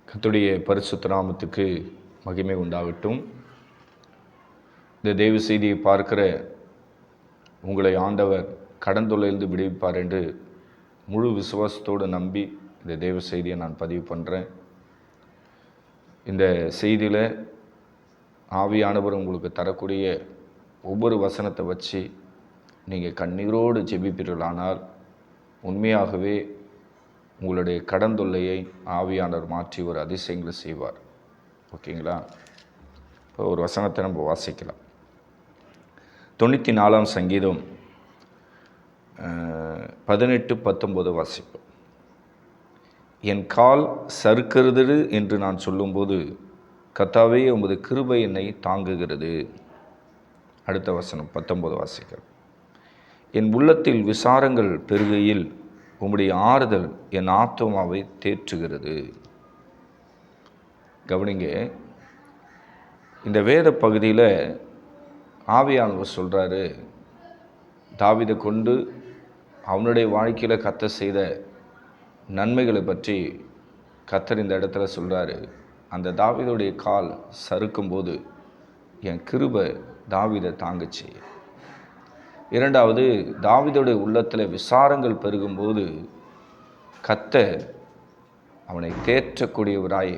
கர்த்தருடைய பரிசுத்த நாமத்துக்கு மகிமை உண்டாகட்டும். இந்த தேவ செய்தியை பார்க்கிற உங்களை ஆண்டவர் கடன் தொல்லையிலிருந்து விடுவிப்பார் என்று முழு விசுவாசத்தோடு நம்பி இந்த தேவ செய்தியை நான் பதிவு பண்ணுறேன். இந்த செய்தியில் ஆவியானவர் உங்களுக்கு தரக்கூடிய ஒவ்வொரு வசனத்தை வச்சு நீங்கள் கண்ணீரோடு ஜெபிப்பீர்களானால் உண்மையாகவே உங்களுடைய கடன் தொல்லையை ஆவியானவர் மாற்றி ஒரு அதிசயங்களை செய்வார். ஓகேங்களா? இப்போ ஒரு வசனத்தை நம்ம வாசிக்கலாம். 94ஆம் சங்கீதம் 18-19 வாசிப்போம். என் கால் சறுக்கிறது என்று நான் சொல்லும்போது கர்த்தாவே உமது கிருபை என்னை தாங்குகிறது. அடுத்த வசனம் 19 வாசிக்கிறோம். என் உள்ளத்தில் விசாரங்கள் பெருகையில் உம்முடைய ஆறுதல் என் ஆத்துமாவை தேற்றுகிறது. கவனிங்க, இந்த வேத பகுதியில் ஆவியானவர் சொல்கிறாரு, தாவீதை கொண்டு அவனுடைய வாழ்க்கையில் கர்த்தர் செய்த நன்மைகளை பற்றி கர்த்தர் இந்த இடத்துல சொல்கிறாரு. அந்த தாவீதுடைய கால் சறுக்கும்போது என் கிருபை தாவீதை தாங்குச்சு. இரண்டாவது, தாவீதுடைய உள்ளத்தில் விசாரங்கள் பெருகும்போது கர்த்தர் அவனை தேற்றக்கூடியவராய்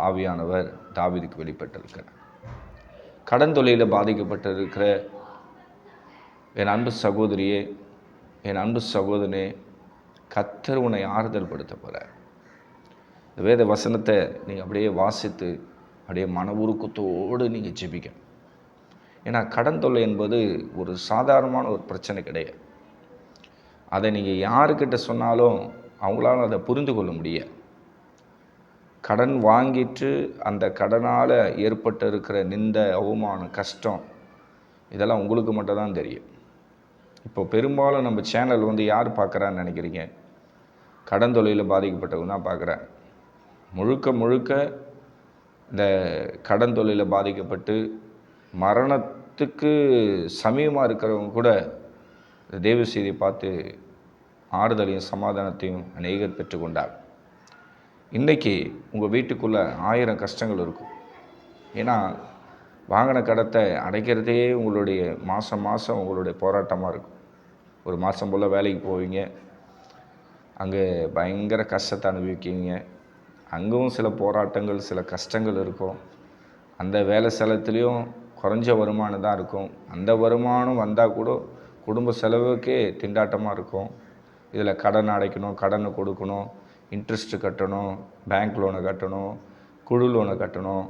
ஆவியானவர் தாவீதுக்கு வெளிப்பட்டிருக்கிறார். கடன் தொல்லையில் பாதிக்கப்பட்டிருக்கிற என் அன்பு சகோதரியே, என் அன்பு சகோதரனே, கர்த்தர் உன்னை ஆறுதல் படுத்த போகிறார். இந்த வேத வசனத்தை நீங்கள் அப்படியே வாசித்து அப்படியே மன உருக்கத்தோடு நீங்கள் ஜெபிக்கணும். ஏன்னா கடன் தொல்லை என்பது ஒரு சாதாரணமான ஒரு பிரச்சனை கிடையாது. அதை நீங்கள் யாருக்கிட்ட சொன்னாலும் அவங்களால அதை புரிந்து கொள்ள முடியாது. கடன் வாங்கிட்டு அந்த கடனால் ஏற்பட்டு இருக்கிற நிந்த, அவமானம், கஷ்டம் இதெல்லாம் உங்களுக்கு மட்டும் தான் தெரியும். இப்போ பெரும்பாலும் நம்ம சேனல் யார் பார்க்குறான்னு நினைக்கிறீங்க? கடன் தொல்லையில் பாதிக்கப்பட்டவங்க தான் பார்க்குறேன். முழுக்க முழுக்க இந்த கடன் தொல்லையில் பாதிக்கப்பட்டு மரணத்துக்கு சமீபமாக இருக்கிறவங்க கூட இந்த தேவ செய்தியை பார்த்து ஆறுதலையும் சமாதானத்தையும் அநேகர் பெற்றுக்கொண்டார். இன்றைக்கி உங்கள் வீட்டுக்குள்ளே 1000 கஷ்டங்கள் இருக்கும். ஏன்னா வாங்கின கடத்தை அடைக்கிறதே உங்களுடைய மாதம் மாதம் உங்களுடைய போராட்டமாக இருக்கும். ஒரு மாதம் போல் வேலைக்கு போவீங்க, அங்கே பயங்கர கஷ்டத்தை அனுபவிக்கிங்க. அங்கேயும் சில போராட்டங்கள், சில கஷ்டங்கள் இருக்கும். அந்த வேலை ஸ்தலத்துலேயும் குறைஞ்ச வருமானம் தான் இருக்கும். அந்த வருமானம் வந்தால் கூட குடும்ப செலவுக்கே திண்டாட்டமாக இருக்கும். இதில் கடன் அடைக்கணும், கடனை கொடுக்கணும், இன்ட்ரெஸ்ட்டு கட்டணும், பேங்க் லோனை கட்டணும், குழு லோனை கட்டணும்.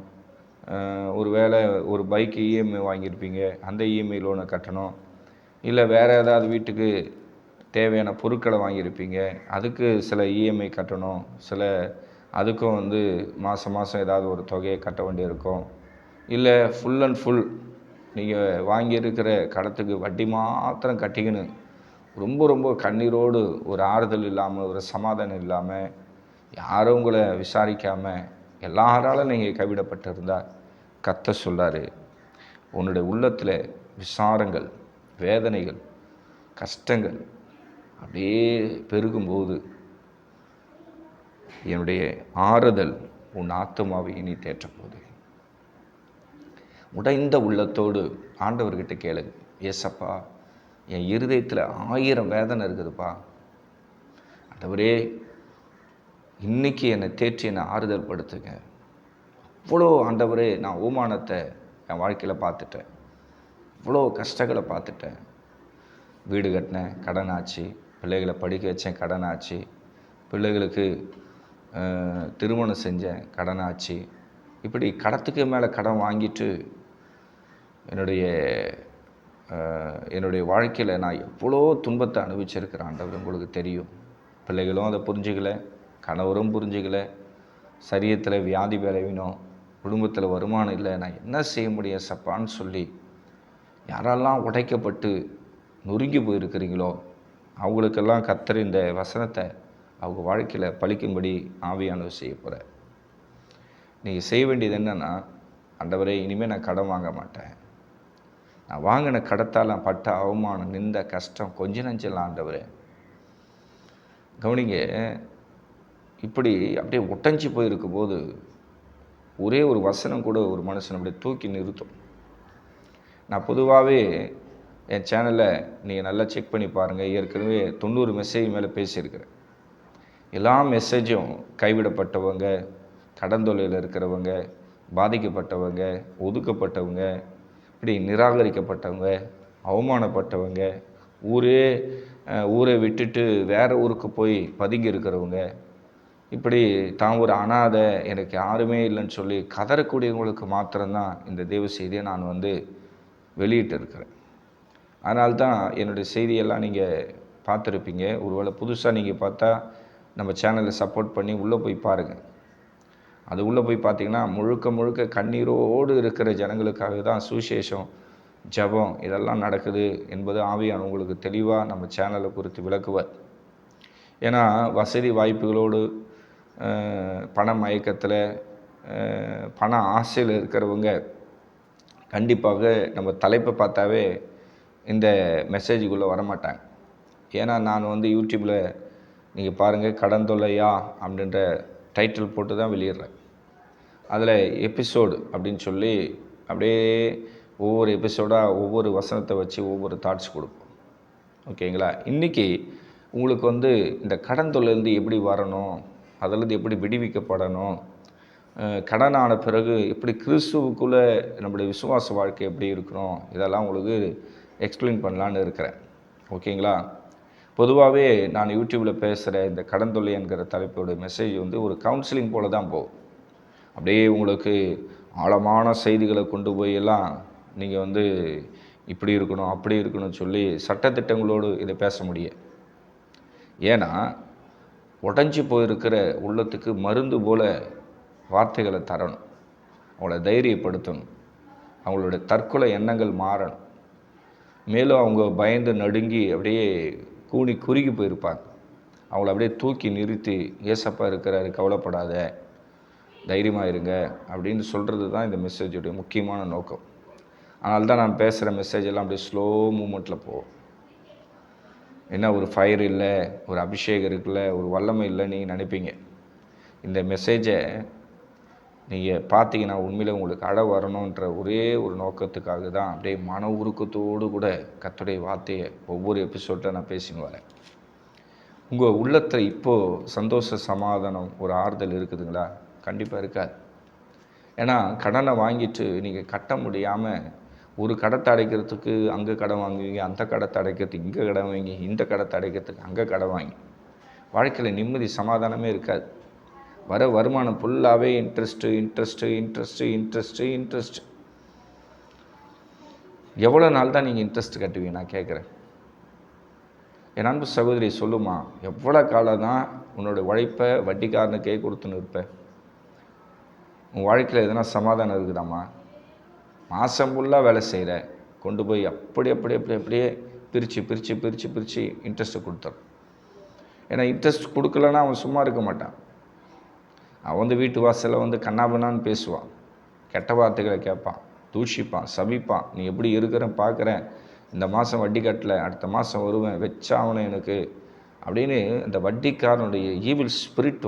ஒரு வேளை ஒரு பைக்கு இஎம்ஐ வாங்கியிருப்பீங்க, அந்த இஎம்ஐ லோனை கட்டணும். இல்லை வேறு ஏதாவது வீட்டுக்கு தேவையான பொருட்களை வாங்கியிருப்பீங்க, அதுக்கு சில இஎம்ஐ கட்டணும். சில அதுக்கும் மாதம் மாதம் ஏதாவது ஒரு தொகையை கட்ட வேண்டியிருக்கும். இல்லை ஃபுல் அண்ட் ஃபுல் நீங்கள் வாங்கியிருக்கிற கடத்துக்கு வட்டி மாத்திரம் கட்டிக்கின்னு ரொம்ப ரொம்ப கண்ணீரோடு ஒரு ஆறுதல் இல்லாமல், ஒரு சமாதானம் இல்லாமல், யாரும் உங்களை விசாரிக்காமல் எல்லாராலும் நீங்கள் கைவிடப்பட்டிருந்தால் கர்த்தர் சொல்கிறாரு, உன்னுடைய உள்ளத்தில் விசாரங்கள், வேதனைகள், கஷ்டங்கள் அப்படியே பெருகும்போது என்னுடைய ஆறுதல் உன் ஆத்துமாவை இனி தேற்றப்போகுது. உடைந்த உள்ளத்தோடு ஆண்டவர்கிட்ட கேளுங்க, ஏசப்பா என் இருதயத்தில் 1000 வேதனை இருக்குதுப்பா, ஆண்டவரே இன்னைக்கு என்னை தேற்றி என்னை ஆறுதல் படுத்துங்க. இவ்வளோ ஆண்டவரே நான் அவமானத்தை என் வாழ்க்கையில் பார்த்துட்டேன், இவ்வளோ கஷ்டங்களை பார்த்துட்டேன். வீடு கட்டினேன், கடன் ஆச்சு. பிள்ளைகளை படிக்க வச்சேன், கடன் ஆச்சு. பிள்ளைகளுக்கு திருமணம் செஞ்சேன், கடன் ஆச்சு. இப்படி கடத்துக்கு மேலே கடன் வாங்கிட்டு என்னுடைய வாழ்க்கையில் நான் எவ்வளோ துன்பத்தை அனுபவிச்சிருக்கிறேன் ஆண்டவர் உங்களுக்கு தெரியும். பிள்ளைகளும் அதை புரிஞ்சுக்கலை, கணவரும் புரிஞ்சுக்கலை, சரீரத்தில் வியாதி விளைவினோம், குடும்பத்தில் வருமானம் இல்லை, நான் என்ன செய்ய முடியும் சப்பான்னு சொல்லி யாரெல்லாம் உடைக்கப்பட்டு நொறுங்கி போயிருக்கிறீங்களோ அவங்களுக்கெல்லாம் கர்த்தர் இந்த வசனத்தை அவங்க வாழ்க்கையில் பழிக்கும்படி ஆவியானவர் செய்ய போகிறார். நீங்கள் செய்ய வேண்டியது என்னென்னா, ஆண்டவரே இனிமேல் நான் கடன் வாங்க மாட்டேன், நான் வாங்கின கடத்தால் நான் பட்ட அவமானம், நிந்த, கஷ்டம் கொஞ்ச நஞ்சலாம் ஆண்டவரே. கவனிங்க, இப்படி அப்படியே ஒட்டஞ்சி போயிருக்கும்போது ஒரே ஒரு வசனம் கூட ஒரு மனுஷன் அப்படியே தூக்கி நிறுத்தும். நான் பொதுவாகவே என் சேனலை நீங்கள் நல்லா செக் பண்ணி பாருங்கள். ஏற்கனவே 90 மெசேஜ் மேலே பேசியிருக்கிறேன். எல்லா மெசேஜும் கைவிடப்பட்டவங்க, கடன் தொல்லையில் இருக்கிறவங்க, பாதிக்கப்பட்டவங்க, ஒதுக்கப்பட்டவங்க, இப்படி நிராகரிக்கப்பட்டவங்க, அவமானப்பட்டவங்க, ஊரை விட்டுட்டு வேறு ஊருக்கு போய் பதுங்கி இருக்கிறவங்க, இப்படி தான் ஒரு அனாதை, எனக்கு யாருமே இல்லைன்னு சொல்லி கதறக்கூடியவங்களுக்கு மாத்திரம்தான் இந்த தெய்வ செய்தியை நான் வெளியிட்டு இருக்கிறேன். அதனால்தான் என்னுடைய செய்தியெல்லாம் நீங்கள் பார்த்துருப்பீங்க. ஒருவேளை புதுசாக நீங்கள் பார்த்தா நம்ம சேனலை சப்போர்ட் பண்ணி உள்ளே போய் பாருங்கள். அது உள்ளே போய் பார்த்தீங்கன்னா முழுக்க கண்ணீரோடு இருக்கிற ஜனங்களுக்காக தான் சுவிசேஷம், ஜெபம் இதெல்லாம் நடக்குது என்பது ஆவியானவர் உங்களுக்கு தெளிவாக நம்ம சேனலை குறித்து விளக்குவார். ஏன்னா வசதி வாய்ப்புகளோடு பண மயக்கத்தில், பண ஆசையில் இருக்கிறவங்க கண்டிப்பாக நம்ம தலைப்பை பார்த்தாவே இந்த மெசேஜுக்குள்ளே வரமாட்டாங்க. ஏன்னா நான் யூடியூப்பில் நீங்கள் பாருங்கள், கடன் தொல்லையா அப்படின்ற டைட்டில் போட்டு தான் வெளியிடுறேன். அதில் எபிசோடு அப்படின்னு சொல்லி அப்படியே ஒவ்வொரு எபிசோடாக ஒவ்வொரு வசனத்தை வச்சு ஒவ்வொரு தாட்ஸ் கொடுப்போம். ஓகேங்களா? இன்றைக்கி உங்களுக்கு இந்த கடன் தொல்லையிலேருந்து எப்படி வரணும், அதிலேருந்து எப்படி விடுவிக்கப்படணும், கடனான பிறகு எப்படி கிறிஸ்துவுக்குள்ளே நம்முடைய விசுவாச வாழ்க்கை எப்படி இருக்கணும், இதெல்லாம் உங்களுக்கு எக்ஸ்பிளைன் பண்ணலான்னு இருக்கிறேன். ஓகேங்களா? பொதுவாகவே நான் யூடியூப்பில் பேசுகிற இந்த கடன் தொல்லை என்கிற தலைப்போட மெசேஜ் ஒரு கவுன்சிலிங் போல தான் போகும். அப்படியே உங்களுக்கு ஆழமான செய்திகளை கொண்டு போயெல்லாம் நீங்கள் இப்படி இருக்கணும் அப்படி இருக்கணும்னு சொல்லி சட்டத்திட்டங்களோடு இதை பேச முடியும். ஏன்னா உடஞ்சி போயிருக்கிற உள்ளத்துக்கு மருந்து போல வார்த்தைகளை தரணும், அவங்கள தைரியப்படுத்தணும், அவங்களுடைய தற்கொலை எண்ணங்கள் மாறணும். மேலும் அவங்க பயந்து நடுங்கி அப்படியே கூனி குறுகி போயிருப்பாங்க. அவங்கள அப்படியே தூக்கி நிறுத்தி, ஏசப்பா இருக்கிறாரு, கவலைப்படாத, தைரியமாக இருங்க அப்படின்னு சொல்கிறது தான் இந்த மெசேஜுடைய முக்கியமான நோக்கம். அதனால தான் நான் பேசுகிற மெசேஜ் எல்லாம் அப்படியே ஸ்லோ மூமெண்ட்டில் போகும். என்ன ஒரு ஃபயர் இல்லை, ஒரு அபிஷேகம் இருக்குல்ல, ஒரு வல்லமை இல்லை நீங்கள் நினைப்பீங்க. இந்த மெசேஜை நீங்கள் பார்த்தீங்கன்னா உண்மையில் உங்களுக்கு அழ வரணுன்ற ஒரே ஒரு நோக்கத்துக்காக தான் அப்படியே மன உருக்கத்தோடு கூட கர்த்தருடைய வார்த்தையை ஒவ்வொரு எபிசோடில் நான் பேசின்னு வரேன். உங்கள் உள்ளத்தில் இப்போது சந்தோஷ, சமாதானம், ஒரு ஆறுதல் இருக்குதுங்களா? கண்டிப்பாக இருக்காது. ஏன்னா கடனை வாங்கிட்டு நீங்கள் கட்ட முடியாமல் ஒரு கடத்தை அடைக்கிறதுக்கு அங்கே கடன் வாங்குவீங்க, அந்த கடத்தை அடைக்கிறதுக்கு இங்கே கடன் வாங்கி, இந்த கடத்தை அடைக்கிறதுக்கு அங்கே கடன் வாங்கி வாழ்க்கையில் நிம்மதி சமாதானமே இருக்காது. வர வருமானம் ஃபுல்லாகவே இன்ட்ரெஸ்ட்டு. எவ்வளோ நாள் தான் நீங்கள் இன்ட்ரெஸ்ட் கட்டுவீங்க? நான் கேட்குறேன். என் அன்பு சகோதரி சொல்லுமா, எவ்வளோ காலம் தான் உன்னோட உழைப்பை வட்டிக்காரனுக்கே கொடுத்துன்னு இருப்பேன்? உன் வாழ்க்கையில் எதனா சமாதானம் இருக்குதாம்மா? மாதம் ஃபுல்லாக வேலை செய்கிற, கொண்டு போய் அப்படியே பிரித்து இன்ட்ரெஸ்ட்டு கொடுத்துரும். ஏன்னா இன்ட்ரெஸ்ட் கொடுக்கலன்னா அவன் சும்மா இருக்க மாட்டான். அவன் வீட்டு வாசலில் கண்ணாபண்ணான்னு பேசுவான், கெட்ட வார்த்தைகளை கேட்பான், தூஷிப்பான், சபிப்பான். நீ எப்படி இருக்கிறேன் பார்க்குறேன், இந்த மாதம் வட்டி கட்டலை, அடுத்த மாதம் வருவேன், வச்சாவணும் எனக்கு அப்படின்னு இந்த வட்டிக்காரனுடைய ஈவில் ஸ்பிரிட்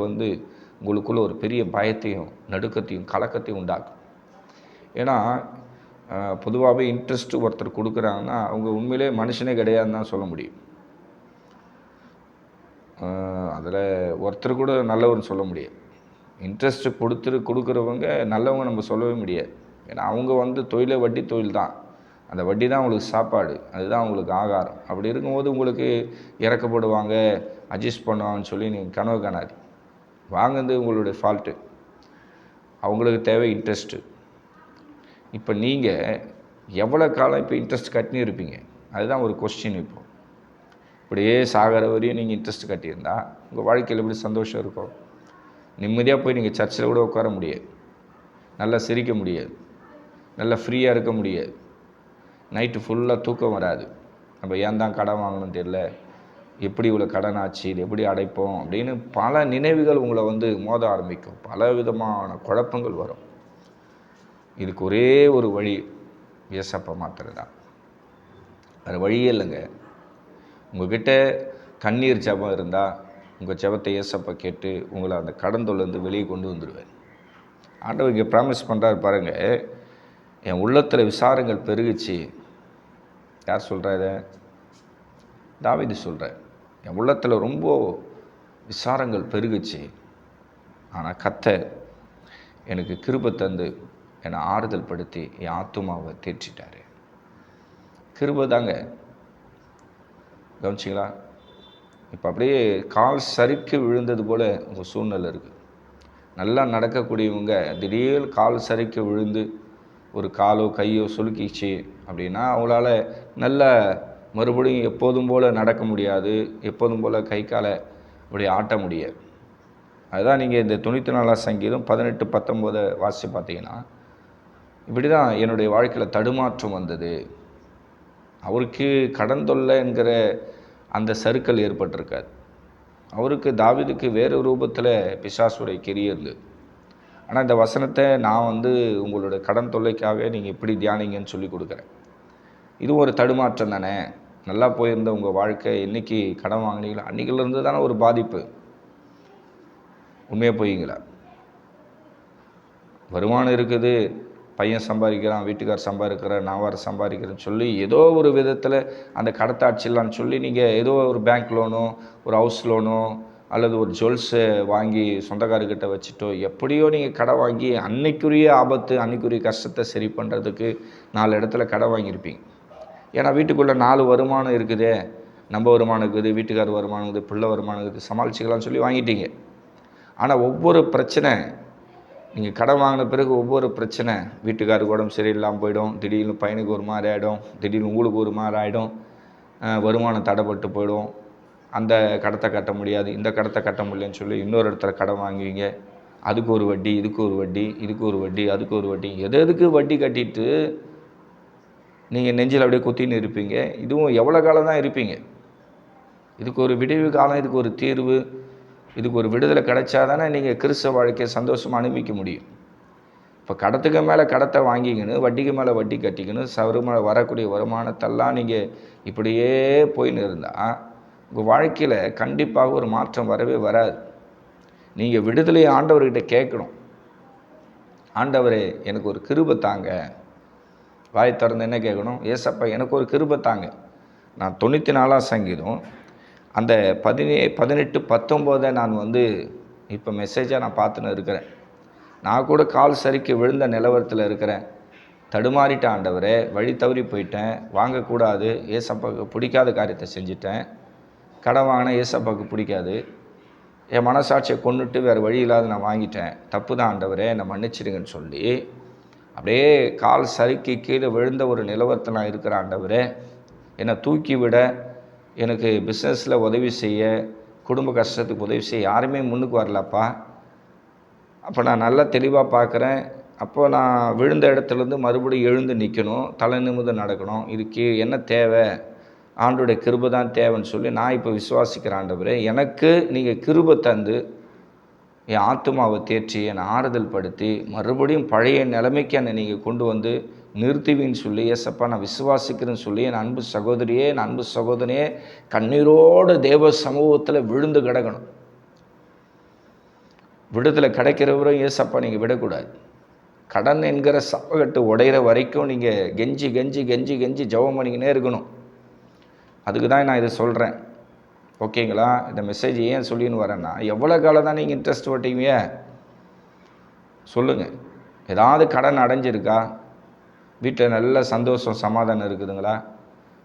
உங்களுக்குள்ளே ஒரு பெரிய பயத்தையும் நடுக்கத்தையும் கலக்கத்தையும் உண்டாக்கும். ஏன்னா பொதுவாகவே இன்ட்ரெஸ்ட்டு ஒருத்தர் கொடுக்குறாங்கன்னா அவங்க உண்மையிலே மனுஷனே கிடையாதுன்னு தான் சொல்ல முடியும். அதில் ஒருத்தர் கூட நல்லவர்னு சொல்ல முடியாது. இன்ட்ரெஸ்ட்டு கொடுக்குறவங்க நல்லவங்க நம்ம சொல்லவே முடியாது. ஏன்னா அவங்க தொழிலே வட்டி தொழில் தான். அந்த வட்டி தான் அவங்களுக்கு சாப்பாடு, அதுதான் அவங்களுக்கு ஆகாரம். அப்படி இருக்கும்போது உங்களுக்கு இறக்கப்படுவாங்க, அட்ஜஸ்ட் பண்ணுவாங்கன்னு சொல்லி நீங்கள் கனவு காணாது. வாங்குறது உங்களுடைய ஃபால்ட்டு. அவங்களுக்கு தேவை இன்ட்ரெஸ்ட்டு. இப்போ நீங்கள் எவ்வளோ காலம் இப்போ இன்ட்ரெஸ்ட் கட்டினே இருப்பீங்க? அதுதான் ஒரு கொஸ்டின். இப்படியே சாகிற வரையும் நீங்கள் இன்ட்ரெஸ்ட் கட்டியிருந்தா உங்கள் வாழ்க்கையில் எப்படி சந்தோஷம் இருக்கும்? நிம்மதியாக போய் நீங்கள் சர்ச்சில் கூட உட்கார முடியாது, நல்லா சிரிக்க முடியாது, நல்லா ஃப்ரீயாக இருக்க முடியாது, நைட்டு ஃபுல்லாக தூக்கம் வராது. நம்ம ஏன் தான் கடன் வாங்கணும்னு தெரியல, எப்படி இவ்வளோ கடன் ஆச்சு, இது எப்படி அடைப்போம் அப்படின்னு பல நினைவுகள் உங்களை மோத ஆரம்பிக்கும். பல விதமான குழப்பங்கள் வரும். இதுக்கு ஒரே ஒரு வழி, ஏசப்பா மாத்திரம் தான். வேறு வழியே இல்லைங்க. உங்கள்கிட்ட கண்ணீர் ஜெபம் இருந்தால், உங்கள் ஜெபத்தை ஏசப்பா கேட்டு உங்களை அந்த கடன் தொல்லையிலிருந்து வெளியே கொண்டு வந்துடுவேன். ஆண்டவர் இங்கே ப்ராமிஸ் பண்ணுறாரு பாருங்கள், என் உள்ளத்தில் விசாரங்கள் பெருகுச்சு. யார் சொல்கிறா இதை? தாவீது சொல்கிறார். என் உள்ளத்தில் ரொம்ப விசாரங்கள் பெருகுச்சு, ஆனால் கர்த்தர் எனக்கு கிருபை தந்து என்னை ஆறுதல் படுத்தி என் ஆத்துமாவை தேற்றிட்டார். கிருபை தாங்க. கவனிச்சிங்களா? இப்போ அப்படியே கால் சறுக்கி விழுந்தது போல் உங்கள் சூழ்நிலை இருக்குது. நல்லா நடக்கக்கூடியவங்க திடீர்னு கால் சறுக்கி விழுந்து ஒரு காலோ கையோ சுலுக்கிச்சு அப்படின்னா அவங்களால நல்ல மறுபடியும் எப்போதும் போல் நடக்க முடியாது, எப்போதும் போல் கை காலை இப்படி ஆட்ட முடியாது. அதுதான் நீங்கள் இந்த 94 சங்கீதம் 18-19 வாசித்து பார்த்தீங்கன்னா, இப்படி தான் என்னுடைய வாழ்க்கையில் தடுமாற்றம் வந்தது. அவருக்கு கடன் தொல்லை என்கிற அந்த சறுக்கல் ஏற்பட்டிருக்காது. அவருக்கு தாவீதுக்கு வேறு ரூபத்தில் பிசாசுடைய கிரியை இருந்தது. ஆனால் இந்த வசனத்தை நான் உங்களோட கடன் தொல்லைக்காக நீங்கள் இப்படி தியானிங்கன்னு சொல்லி கொடுக்குறேன். இதுவும் ஒரு தடுமாற்றம் தானே. நல்லா போயிருந்த உங்கள் வாழ்க்கை என்றைக்கு கடன் வாங்கினீங்களோ அன்றைக்கிலேருந்து தானே ஒரு பாதிப்பு. உண்மையாக போயிங்களா? வருமானம் இருக்குது, பையன் சம்பாதிக்கிறான், வீட்டுக்கார் சம்பாதிக்கிறார், நான் வர சம்பாதிக்கிறேன்னு சொல்லி ஏதோ ஒரு விதத்தில் அந்த கடத்தை அடிச்சிடலான்னு சொல்லி நீங்கள் ஏதோ ஒரு பேங்க் லோனோ, ஒரு ஹவுஸ் லோனோ, அல்லது ஒரு ஜுவல்ஸை வாங்கி சொந்தக்காரர்கிட்ட வச்சுட்டோ எப்படியோ நீங்கள் கடை வாங்கி அன்னைக்குரிய ஆபத்து, அன்னைக்குரிய கஷ்டத்தை சரி பண்ணுறதுக்கு 4 இடத்துல கடை வாங்கியிருப்பீங்க. ஏன்னா வீட்டுக்குள்ளே 4 வருமானம் இருக்குதே, நம்ம வருமானம் இருக்குது, வீட்டுக்கார் வருமானம் இருக்குது, பிள்ளை வருமானம் இருக்குது, சமாளிச்சிக்கலாம்னு சொல்லி வாங்கிட்டீங்க. ஆனால் ஒவ்வொரு பிரச்சனை நீங்கள் கடன் வாங்கின பிறகு ஒவ்வொரு பிரச்சனை, வீட்டுக்காருக்கு உடம்பு சரியில்லாமல் போயிடும், திடீர்னு பையனுக்கு ஒரு மாதிரி ஆகிடும், திடீர்னு உங்களுக்கு ஒரு மாதிரி ஆகிடும், வருமானம் தடைப்பட்டு போயிடும், அந்த கடத்தை கட்ட முடியாது, இந்த கடத்தை கட்ட முடியலன்னு சொல்லி இன்னொரு இடத்துல கடன் வாங்குவீங்க. அதுக்கு ஒரு வட்டி, இதுக்கு ஒரு வட்டி, இதுக்கு ஒரு வட்டி, அதுக்கு ஒரு வட்டி, எதுக்கு வட்டி கட்டிட்டு நீங்கள் நெஞ்சில் அப்படியே குத்தின்னு இருப்பீங்க. இதுவும் எவ்வளோ காலம் தான் இருப்பீங்க? இதுக்கு ஒரு விடிவு காலம், இதுக்கு ஒரு தீர்வு, இதுக்கு ஒரு விடுதலை கிடைச்சா தானே நீங்கள் கிறிஸ்தவ வாழ்க்கையை சந்தோஷமாக அனுபவிக்க முடியும். இப்போ கடத்துக்கு மேலே கடத்தை வாங்கிக்கணும், வட்டிக்கு மேலே வட்டி கட்டிக்கணும், வரக்கூடிய வருமானத்தெல்லாம் நீங்கள் இப்படியே போயின்னு இருந்தால் உங்கள் வாழ்க்கையில் கண்டிப்பாக ஒரு மாற்றம் வரவே வராது. நீங்கள் விடுதலையை ஆண்டவர்கிட்ட கேட்கணும். ஆண்டவரே எனக்கு ஒரு கிருபை தாங்க. வாய் திறந்து என்ன கேட்கணும்? ஏசப்பா எனக்கு ஒரு கிருபை தாங்க. நான் 94 சங்கீதம் அந்த 18-19 நான் இப்போ மெசேஜாக நான் பார்த்துன்னு இருக்கிறேன். நான் கூட கால் சறுக்கி விழுந்த நிலவரத்தில் இருக்கிறேன். தடுமாறிட்ட ஆண்டவரே, வழி தவறி போயிட்டேன், வாங்கக்கூடாது, ஏசப்பாவுக்கு பிடிக்காத காரியத்தை செஞ்சிட்டேன், கடன் வாங்கினா ஏசப்பாவுக்கு பிடிக்காது, என் மனசாட்சியை கொண்டுட்டு வேறு வழி இல்லாத நான் வாங்கிட்டேன், தப்பு தான் ஆண்டவரே, என்னை மன்னிச்சிடுங்கன்னு சொல்லி அப்படியே கால் சறுக்கி கீழே விழுந்த ஒரு நிலவரத்தில் நான் இருக்கிற ஆண்டவரே, என்னை தூக்கி விட, எனக்கு பிஸ்னஸில் உதவி செய்ய, குடும்ப கஷ்டத்துக்கு உதவி செய்ய யாருமே முன்னுக்கு வரலப்பா. அப்போ நான் நல்லா தெளிவாக பார்க்குறேன். அப்போ நான் விழுந்த இடத்துலேருந்து மறுபடியும் எழுந்து நிற்கணும், தலை நிமிர்ந்து நடக்கணும். இதுக்கு என்ன தேவை? ஆண்டோடைய கிருபை தான் தேவைன்னு சொல்லி நான் இப்போ விசுவாசிக்கிறேன். ஆண்டவரே, எனக்கு நீங்கள் கிருபை தந்து என் ஆத்துமாவை தேற்றி என்னை ஆறுதல் படுத்தி மறுபடியும் பழைய நிலைமைக்கு என்னை நீங்கள் கொண்டு வந்து நிறுத்துவின்னு சொல்லி ஏசப்பா நான் விசுவாசிக்கிறேன்னு சொல்லி என் அன்பு சகோதரியே, என் அன்பு சகோதரியே கண்ணீரோடு தேவ சமூகத்தில் விழுந்து கிடக்கணும். விடுதலை கிடைக்கிறவரும் ஏசப்பா நீங்கள் விடக்கூடாது. கடன் என்கிற சப்பகட்டு உடையிற வரைக்கும் நீங்கள் கெஞ்சி கெஞ்சி கெஞ்சி கெஞ்சி ஜெபம் பண்ணிக்கினே இருக்கணும். அதுக்கு தான் நான் இதை சொல்கிறேன். ஓகேங்களா? இந்த மெசேஜ் ஏன் சொல்லின்னு வரேன்னா, எவ்வளோ காலம் தான் நீங்கள் இன்ட்ரெஸ்ட் ஓட்டிங்க சொல்லுங்கள். ஏதாவது கடன் அடைஞ்சிருக்கா? வீட்டில் நல்ல சந்தோஷம் சமாதானம் இருக்குதுங்களா?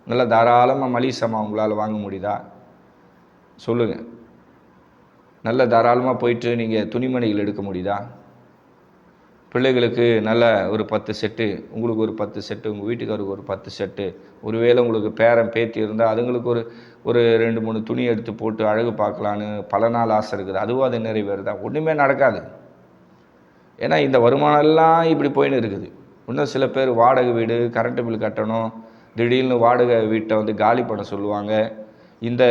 நல்ல தாராளமாக மளிகை சாமான் உங்களால் வாங்க முடியுதா? சொல்லுங்கள். நல்ல தாராளமாக போயிட்டு நீங்கள் துணிமணிகள் எடுக்க முடியுதா? பிள்ளைகளுக்கு நல்ல ஒரு 10 செட்டு, உங்களுக்கு ஒரு 10 செட்டு, உங்கள் வீட்டுக்காருக்கு ஒரு 10 செட்டு, ஒருவேளை உங்களுக்கு பேரன் பேத்தி இருந்தால் அதுங்களுக்கு ஒரு 2-3 துணி எடுத்து போட்டு அழகு பார்க்கலான்னு பல நாள் ஆசை இருக்குது. அதுவும் அது நிறைவேறுதா? ஒன்றுமே நடக்காது. ஏன்னா இந்த வருமானம்லாம் இப்படி போயின்னு இருக்குது. இன்னும் சில பேர் வாடகை வீடு, கரண்ட்டு பில் கட்டணும், திடீர்னு வாடகை வீட்டை காலி பண்ண சொல்லுவாங்க. இந்த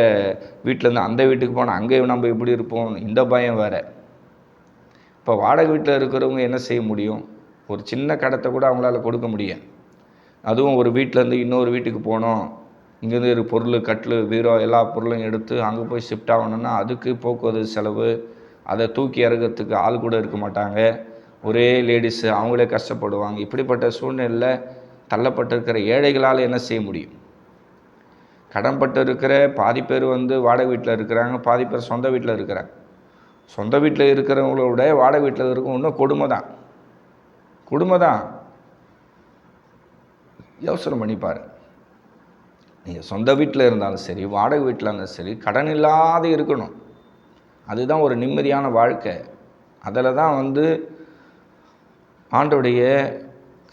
வீட்டிலேருந்து அந்த வீட்டுக்கு போனால் அங்கே நம்ம எப்படி இருப்போம், இந்த பயம் வேறு. இப்போ வாடகை வீட்டில் இருக்கிறவங்க என்ன செய்ய முடியும்? ஒரு சின்ன கடத்தை கூட அவங்களால கொடுக்க முடியும். அதுவும் ஒரு வீட்டிலேருந்து இன்னொரு வீட்டுக்கு போனோம், இங்கேருந்து ஒரு பொருள், கட்டில், பீரோ எல்லா பொருளையும் எடுத்து அங்கே போய் ஷிஃப்ட் ஆகணுன்னா அதுக்கு போக்குவரத்து செலவு, அதை தூக்கி இறக்கிறதுக்கு ஆள் கூட இருக்க மாட்டாங்க, ஒரே லேடிஸு, அவங்களே கஷ்டப்படுவாங்க. இப்படிப்பட்ட சூழ்நிலையில் தள்ளப்பட்டிருக்கிற ஏழைகளால் என்ன செய்ய முடியும்? கடன்பட்டு இருக்கிற பாதி பேர் வாடகை வீட்டில் இருக்கிறாங்க, பாதி பேர் சொந்த வீட்டில் இருக்கிறாங்க. சொந்த வீட்டில் இருக்கிறவங்களோட வாடகை வீட்டில் இருக்கும் இன்னும் கொடுமை தான். யோசனை பண்ணிப்பார். நீங்கள் சொந்த வீட்டில் இருந்தாலும் சரி, வாடகை வீட்டில் இருந்தாலும் சரி, கடன் இல்லாத இருக்கணும். அதுதான் ஒரு நிம்மதியான வாழ்க்கை. அதில் தான் ஆண்டவருடைய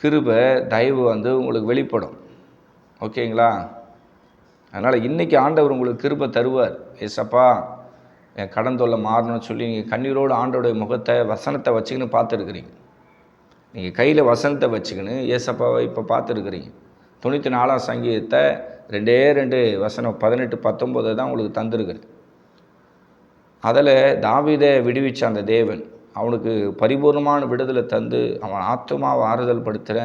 கிருபை, தயவு உங்களுக்கு வெளிப்படும். ஓகேங்களா? அதனால் இன்றைக்கி ஆண்டவர் உங்களுக்கு கிருபை தருவார். ஏசப்பா என் கடன் தொல்லை மாறணும்னு சொல்லி நீங்கள் கண்ணீரோடு ஆண்டோடைய முகத்தை, வசனத்தை வச்சுக்கின்னு பார்த்துருக்குறீங்க. நீங்கள் கையில் வசனத்தை வச்சுக்கின்னு ஏசப்பாவை இப்போ பார்த்துருக்குறீங்க. 94ஆம் சங்கீதத்தை 2 வசனம் 18, 19 தான் உங்களுக்கு தந்துருக்குறேன். அதில் தாவீதை விடுவிச்ச அந்த தேவன் அவனுக்கு பரிபூர்ணமான விடுதலை தந்து அவன் ஆத்துமாவை ஆறுதல் படுத்துகிற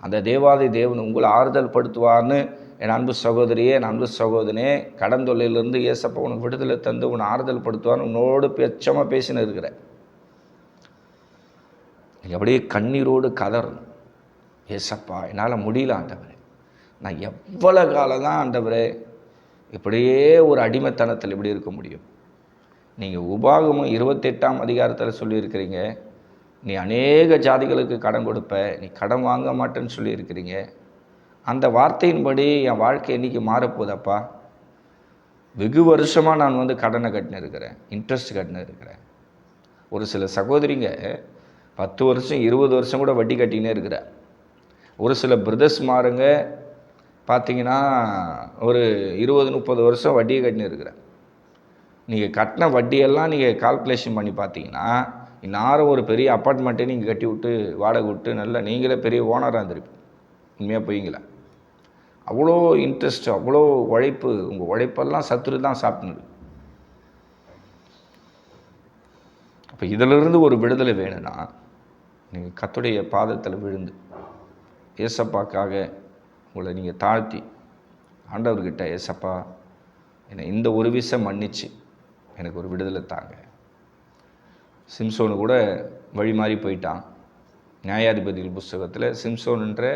அந்த தேவாதி தேவன் உங்களை ஆறுதல் படுத்துவார்னு என் அன்பு சகோதரியே, என் அன்பு சகோதரனே, கடன் தொல்லையிலேருந்து ஏசப்பா உனக்கு விடுதலை தந்து உன்னை ஆறுதல் படுத்துவார்னு உன்னோடு பெச்சமாக பேசின்னு இருக்கிற. நீங்கள் அப்படியே கண்ணீரோடு கதறணும். ஏசப்பா என்னால் முடியல ஆண்டவரே, நான் எவ்வளோ காலம் தான் ஆண்டவரே இப்படியே ஒரு அடிமைத்தனத்தில் இப்படி இருக்க முடியும்? நீங்கள் உபாகமம் 28ஆம் அதிகாரத்தில் சொல்லியிருக்கிறீங்க, நீ அநேக ஜாதிகளுக்கு கடன் கொடுப்ப, நீ கடன் வாங்க மாட்டேன்னு சொல்லியிருக்கிறீங்க. அந்த வார்த்தையின்படி என் வாழ்க்கை என்றைக்கு மாறப்போதப்பா? வெகு வருஷமாக நான் கடனை கட்டினு இருக்கிறேன், இன்ட்ரெஸ்ட் கட்டினு இருக்கிறேன். ஒரு சில சகோதரிங்க 10 வருஷம் 20 வருஷம் கூட வட்டி கட்டினே இருக்கிறேன். ஒரு சில பிரதர்ஸ் மாருங்க பார்த்தீங்கன்னா ஒரு 20-30 வருஷம் வட்டியை கட்டினு இருக்கிறேன். நீங்கள் கட்டின வட்டியெல்லாம் நீங்கள் கால்குலேஷன் பண்ணி பார்த்தீங்கன்னா இந்நேரம் ஒரு பெரிய அப்பார்ட்மெண்ட்டே நீங்கள் கட்டி விட்டு வாடகை விட்டு நல்லா நீங்களே பெரிய ஓனராக இருந்திருப்பீங்க. உண்மையாக போய்ங்களா? அவ்வளோ இன்ட்ரெஸ்ட், அவ்வளோ உழைப்பு, உங்கள் உழைப்பெல்லாம் சத்துரு தான் சாப்பிட்டுது. அப்போ இதிலிருந்து ஒரு விடுதலை வேணும்னா நீங்கள் கர்த்தருடைய பாதத்தில் விழுந்து ஏசப்பாக்காக உங்களை நீங்கள் தாழ்த்தி ஆண்டவர்கிட்ட, ஏசப்பா என்னை இந்த ஒரு விஷயம் மன்னிச்சு எனக்கு ஒரு விடுதலை தாங்க. சிம்சோனு கூட வழி மாறி போயிட்டான். நியாயாதிபதிகள் புஸ்தகத்தில் சிம்சோன்ன்ற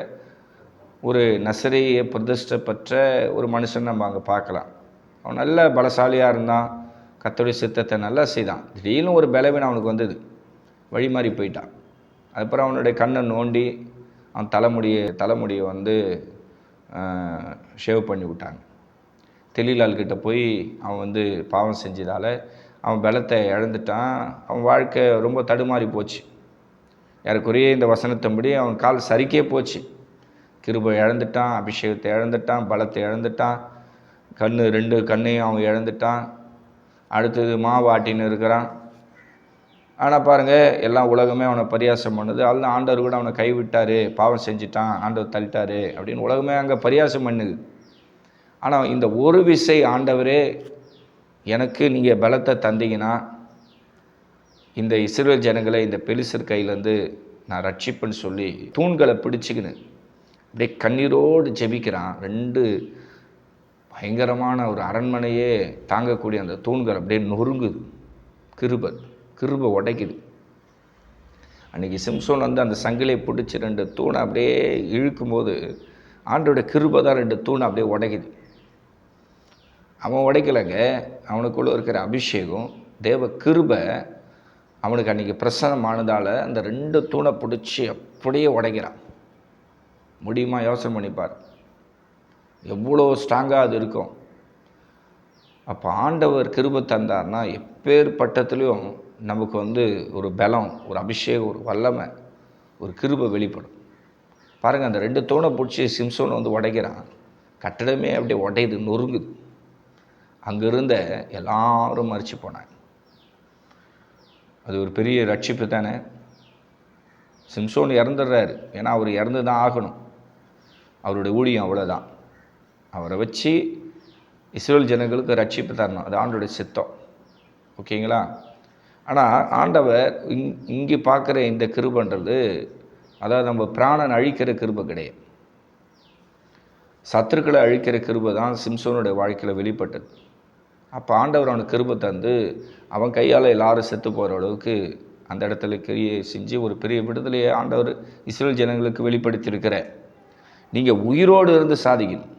ஒரு நசரேய பிரதிஷ்டை பெற்ற ஒரு மனுஷன் நம்ம அங்கே பார்க்கலாம். அவன் நல்ல பலசாலியாக இருந்தான், கர்த்தருடைய சித்தத்தை நல்லா செய்தான். திடீர்னு ஒரு பலவீனம் அவனுக்கு வந்தது, வழி மாறி போயிட்டான். அதுக்கப்புறம் அவனுடைய கண்ணை நோண்டி அவன் தலைமுடியை ஷேவ் பண்ணி விட்டாங்க. தெளிலாள்கிட்ட போய் அவன் பாவம் செஞ்சதால் அவன் பலத்தை இழந்துட்டான். அவன் வாழ்க்கை ரொம்ப தடுமாறி போச்சு. யாருக்குரிய இந்த வசனத்தின்படி அவன் கால் சரிக்கே போச்சு. கிருபை இழந்துட்டான், அபிஷேகத்தை இழந்துட்டான், பலத்தை இழந்துட்டான், 2 கண்ணையும் அவன் இழந்துட்டான். அடுத்தது மாவாட்டின்னு இருக்கிறான். ஆனால் பாருங்கள், எல்லாம் உலகமே அவனை பரியாசம் பண்ணுது. அதுதான் ஆண்டவர் கூட அவனை கைவிட்டார், பாவம் செஞ்சிட்டான், ஆண்டவர் தள்ளிட்டார் அப்படின்னு உலகமே அங்கே பரியாசம் பண்ணுது. ஆனால் இந்த ஒரு விசை ஆண்டவரே எனக்கு நீங்கள் பலத்தை தந்தீங்கன்னா இந்த இஸ்ரவேல் ஜனங்களை இந்த பெலிஸ்தர் கையிலேருந்து நான் ரட்சிப்பேன்னு சொல்லி தூண்களை பிடிச்சிக்கின்னு அப்படியே கண்ணீரோடு ஜெபிக்கிறான். 2 பயங்கரமான ஒரு அரண்மனையே தாங்கக்கூடிய அந்த தூண்கள் அப்படியே நொறுங்குது. கிருபை உடைக்குது. அன்றைக்கி சிம்சோன் அந்த சங்கிலியை பிடிச்சி 2 தூணை அப்படியே இழுக்கும்போது ஆண்டோட கிருபை தான் 2 தூணை அப்படியே உடைக்குது. அவன் உடைக்கலைங்க, அவனுக்குள்ளே இருக்கிற அபிஷேகம், தேவ கிருபை அவனுக்கு அன்றைக்கி பிரசன்னமானதால் அந்த 2 தூணை பிடிச்சி அப்படியே உடைக்கிறான். முடியுமா? யோசனை பண்ணிப்பார், எவ்வளோ ஸ்ட்ராங்காக அது இருக்கும். அப்போ ஆண்டவர் கிருபை தந்தார்னா எப்பேற்பட்டத்துலேயும் நமக்கு ஒரு பலம், ஒரு அபிஷேகம், ஒரு வல்லமை, ஒரு கிருபை வெளிப்படும். பாருங்கள், அந்த 2 தூணை பிடிச்சி சிம்சோன் உடைக்கிறான். கட்டடமே அப்படியே உடையுது, நொறுங்குது. அங்கே இருந்த எல்லாரும் மறித்து போனாங்க. அது ஒரு பெரிய ரட்சிப்பு தானே. சிம்சோன் இறந்துடுறாரு, ஏன்னா அவர் இறந்து தான் ஆகணும். அவருடைய ஊழியம் அவ்வளோதான். அவரை வச்சு இஸ்ரவேல் ஜனங்களுக்கு ரட்சிப்பு தரணும், அது ஆண்டோடைய சித்தம். ஓகேங்களா? ஆனால் ஆண்டவர் இங்கே பார்க்குற இந்த கிருபைன்றது, அதாவது நம்ம பிராணன் அழிக்கிற கிருபை கிடையாது. சத்துருக்களை அழிக்கிற கிருபை தான் சிம்சோனுடைய வாழ்க்கையில் வெளிப்பட்டது. அப்போ ஆண்டவர் அவனுக்கு கிருபை தந்து அவன் கையால் எல்லாரும் செத்து போகிற அளவுக்கு அந்த இடத்துல கிரியை செஞ்சு ஒரு பெரிய விடுதலையை ஆண்டவர் இஸ்ரேல் ஜனங்களுக்கு வெளிப்படுத்தியிருக்கிற. நீங்கள் உயிரோடு இருந்து சாதிக்கணும்.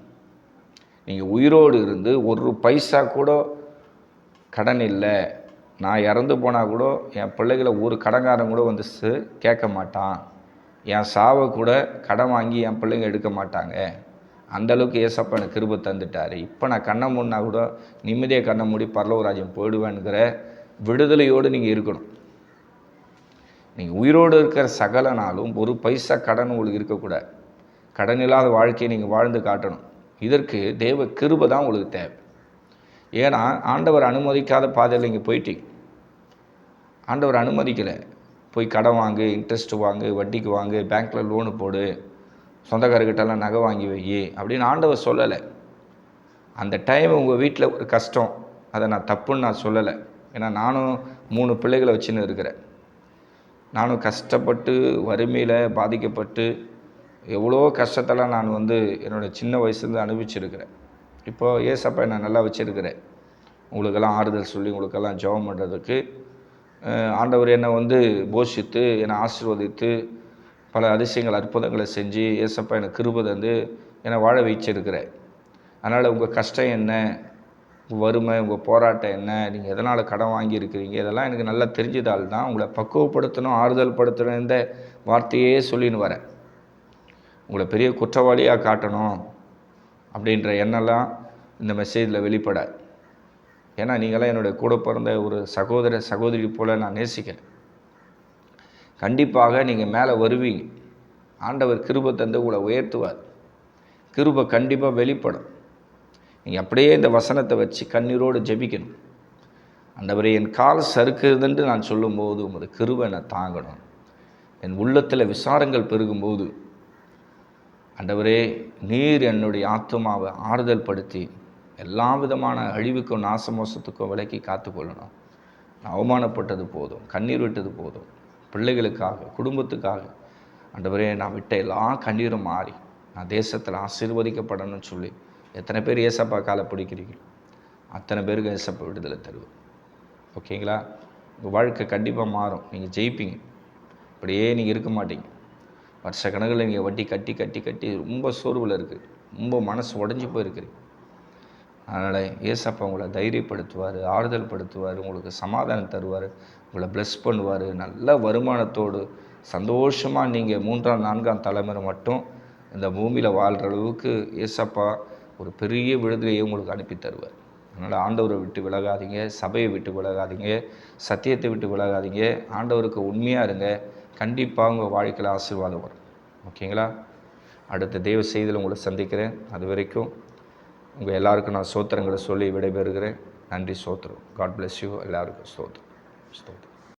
நீங்கள் உயிரோடு இருந்து ஒரு பைசா கூட கடன் இல்லை, நான் இறந்து போனால் கூட என் பிள்ளைகளை ஒரு கடன்காரன் கூட வந்து கேட்க மாட்டான், என் சாவை கூட கடன் வாங்கி என் பிள்ளைங்க எடுக்க மாட்டாங்க, அந்தளவுக்கு ஏசப்பா எனக்கு கிருபை தந்துட்டார், இப்போ நான் கண்ணை மூடினா கூட நிம்மதியாக கண்ணை மூடி பரலோகராஜ்யம் போயிடுவேன்கிற விடுதலையோடு நீங்கள் இருக்கணும். நீங்கள் உயிரோடு இருக்கிற சகல நாளும் ஒரு பைசா கடன் உங்களுக்கு இருக்கக்கூடாது. கடன் இல்லாத வாழ்க்கையை நீங்கள் வாழ்ந்து காட்டணும். இதற்கு தேவ கிருபை தான் உங்களுக்கு தேவை. ஏன்னா ஆண்டவர் அனுமதிக்காத பாதையில் நீங்கள் போயிட்டீங்க. ஆண்டவர் அனுமதிக்கலை. போய் கடன் வாங்கு, இன்ட்ரெஸ்ட் வாங்கு, வட்டிக்கு வாங்கு, பேங்க்கில் லோனு போடு, சொந்தக்காரர்கிட்டலாம் நகை வாங்கி வை அப்படின்னு ஆண்டவர் சொல்லலை. அந்த டைம் உங்கள் வீட்டில் ஒரு கஷ்டம், அதை நான் தப்புன்னு நான் சொல்லலை. ஏன்னா நானும் 3 பிள்ளைகளை வச்சுன்னு இருக்கிறேன். நானும் கஷ்டப்பட்டு வறுமையில் பாதிக்கப்பட்டு எவ்வளோ கஷ்டத்தெல்லாம் நான் என்னோடய சின்ன வயசுலேருந்து அனுபவிச்சிருக்கிறேன். இப்போது ஏசப்பா நான் நல்லா வச்சுருக்கிறேன். உங்களுக்கெல்லாம் ஆறுதல் சொல்லி உங்களுக்கெல்லாம் ஜெபம் பண்ணுறதுக்கு ஆண்டவர் என்னை போஷித்து என்னை ஆசீர்வதித்து பல அதிசயங்கள் அற்புதங்களை செஞ்சு ஏசப்பா எனக்கு கிருபை தந்து என்னை வாழ வச்சிருக்கிறேன். அதனால் உங்கள் கஷ்டம் என்ன, உங்கள் வறுமை, உங்கள் போராட்டம் என்ன, நீங்கள் எதனால் கடன் வாங்கியிருக்கிறீங்க, இதெல்லாம் எனக்கு நல்லா தெரிஞ்சதால் தான் உங்களை பக்குவப்படுத்தணும், ஆறுதல் படுத்தணும் இந்த வார்த்தையே சொல்லின்னு வரேன். உங்களை பெரிய குற்றவாளியாக காட்டணும் அப்படின்ற எண்ணெல்லாம் இந்த மெசேஜில் வெளிப்படாது. ஏன்னா நீங்களாம் என்னுடைய கூட பிறந்த ஒரு சகோதர சகோதரி போல் நான் நேசிக்கிறேன். கண்டிப்பாக நீங்கள் மேலே வருவீங்க. ஆண்டவர் கிருபை தந்து உங்களை உயர்த்துவார். கிருபை கண்டிப்பாக வெளிப்படும். நீங்கள் அப்படியே இந்த வசனத்தை வச்சு கண்ணீரோடு ஜெபிக்கணும். ஆண்டவரே, என் கால் சறுக்குதுன்னு நான் சொல்லும்போது உமது கிருபை என்னை தாங்கணும். என் உள்ளத்தில் விசாரங்கள் பெருகும்போது ஆண்டவரே, நீர் என்னுடைய ஆத்துமாவை ஆறுதல் படுத்தி எல்லா விதமான அழிவுக்கும் நாசமோசத்துக்கும் விலக்கி காத்துக்கொள்ளணும். நான் அவமானப்பட்டது போதும், கண்ணீர் விட்டது போதும், பிள்ளைகளுக்காக, குடும்பத்துக்காக ஆண்டவரே நான் விட்ட எல்லா கண்ணீரும் மாறி நான் தேசத்தில் ஆசீர்வதிக்கப்படணும்னு சொல்லி எத்தனை பேர் ஏசப்பா காலை பிடிக்கிறீங்க, அத்தனை பேருக்கு ஏசப்பா விடுதலை தருவோம். ஓகேங்களா? உங்கள் வாழ்க்கை கண்டிப்பாக மாறும். நீங்கள் ஜெயிப்பீங்க. அப்படியே நீங்கள் இருக்க மாட்டீங்க. வருஷ கணக்கில் நீங்கள் வட்டி கட்டி கட்டி கட்டி ரொம்ப சோர்வில் இருக்குது, ரொம்ப மனசு உடஞ்சி போயிருக்குது. அதனால் ஏசப்பா உங்களை தைரியப்படுத்துவார், ஆறுதல் படுத்துவார், உங்களுக்கு சமாதானம் தருவார், உங்களை ப்ளஸ் பண்ணுவார். நல்ல வருமானத்தோடு சந்தோஷமாக நீங்கள் 3ஆம் 4ஆம் தலைமுறை மட்டும் இந்த பூமியில் வாழ்கிற அளவுக்கு ஏசப்பா ஒரு பெரிய விடுதலையை உங்களுக்கு அனுப்பி தருவார். அதனால் ஆண்டவரை விட்டு விலகாதீங்க, சபையை விட்டு விலகாதீங்க, சத்தியத்தை விட்டு விலகாதீங்க. ஆண்டவருக்கு உண்மையாக இருங்க. கண்டிப்பாக உங்கள் வாழ்க்கையில் ஆசீர்வாதம் வரும். ஓகேங்களா? அடுத்த தெய்வ செய்தியில் உங்களை சந்திக்கிறேன். அது வரைக்கும் உங்கள் எல்லாருக்கும் நான் ஸ்தோத்திரங்களை சொல்லி விடைபெறுகிறேன். நன்றி, ஸ்தோத்திரம். God bless you. எல்லாருக்கும் ஸ்தோத்திரம்.